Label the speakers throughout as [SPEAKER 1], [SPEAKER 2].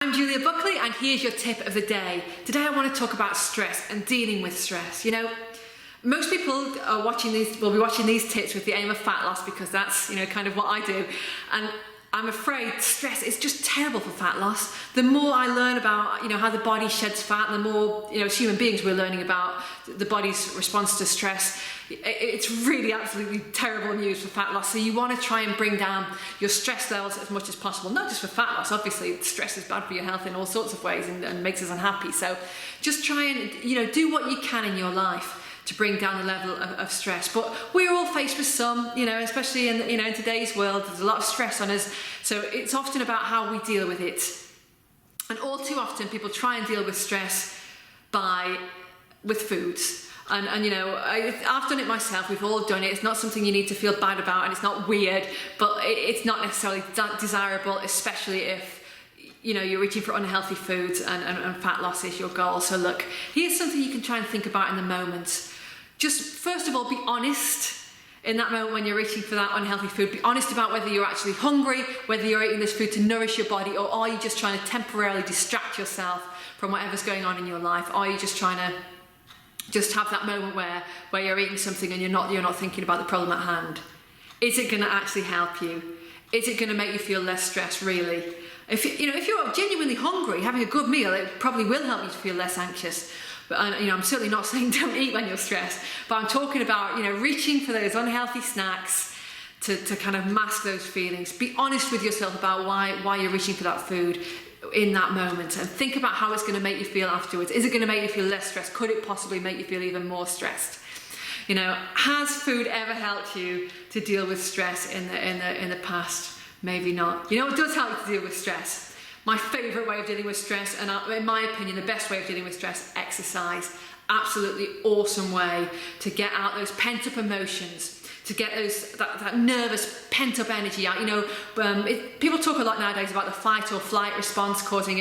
[SPEAKER 1] I'm Julia Buckley, and here's your tip of the day. Today I want to talk about stress and dealing with stress. You know, most people are will be watching these tips with the aim of fat loss, because that's, kind of what I do. And I'm afraid stress is just terrible for fat loss. The more I learn about, how the body sheds fat, the more, as human beings, we're learning about the body's response to stress. It's really absolutely terrible news for fat loss. So you want to try and bring down your stress levels as much as possible, not just for fat loss. Obviously, stress is bad for your health in all sorts of ways and makes us unhappy. So just try and, do what you can in your life to bring down the level of stress. But we're all faced with some, especially in today's world, there's a lot of stress on us. So it's often about how we deal with it. And all too often people try and deal with stress with foods. And I've done it myself, we've all done it. It's not something you need to feel bad about, and it's not weird, but it's not necessarily desirable, especially if you're reaching for unhealthy foods and fat loss is your goal. So look, here's something you can try and think about in the moment. Just first of all, be honest in that moment when you're reaching for that unhealthy food. Be honest about whether you're actually hungry, whether you're eating this food to nourish your body, or are you just trying to temporarily distract yourself from whatever's going on in your life? Are you just trying to just have that moment where you're eating something and you're not thinking about the problem at hand? Is it going to actually help you? Is it going to make you feel less stressed, really? If you're genuinely hungry, having a good meal, it probably will help you to feel less anxious. But I'm certainly not saying don't eat when you're stressed, but I'm talking about reaching for those unhealthy snacks to kind of mask those feelings. Be honest with yourself about why you're reaching for that food in that moment, and think about how it's going to make you feel afterwards. Is it going to make you feel less stressed? Could it possibly make you feel even more stressed? Has food ever helped you to deal with stress in the past? Maybe not. It does help you to deal with stress. My favourite way of dealing with stress, and in my opinion the best way of dealing with stress, exercise. Absolutely awesome way to get out those pent-up emotions, to get that nervous pent-up energy out. People talk a lot nowadays about the fight or flight response causing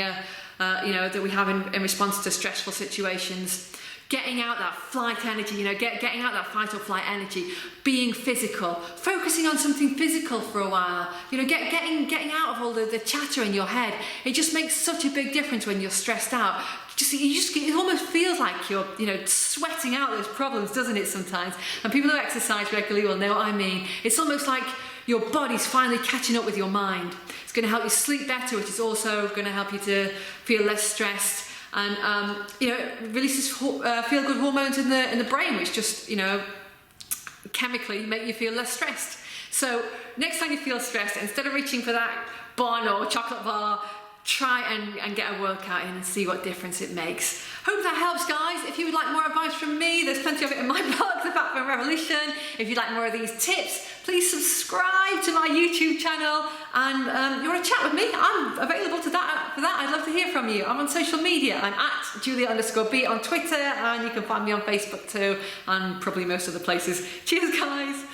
[SPEAKER 1] that we have in response to stressful situations. Getting out that flight energy, getting out that fight or flight energy, being physical, focusing on something physical for a while, getting out of all the chatter in your head. It just makes such a big difference when you're stressed out. It almost feels like you're, sweating out those problems, doesn't it, sometimes? And people who exercise regularly will know what I mean. It's almost like your body's finally catching up with your mind. It's going to help you sleep better, which is also going to help you to feel less stressed. And it releases feel-good hormones in the brain, which just chemically make you feel less stressed. So next time you feel stressed, instead of reaching for that bun or chocolate bar, try and get a workout in and see what difference it makes. Hope that helps, guys. If you would like more advice from me, there's plenty of it in my blog, The Fat Burn Revolution. If you'd like more of these tips, please subscribe to my YouTube channel. And you want to chat with me? I'm available for that. I'd love to hear from you. I'm on social media. I'm at Julia_B on Twitter, and you can find me on Facebook too, and probably most other places. Cheers, guys.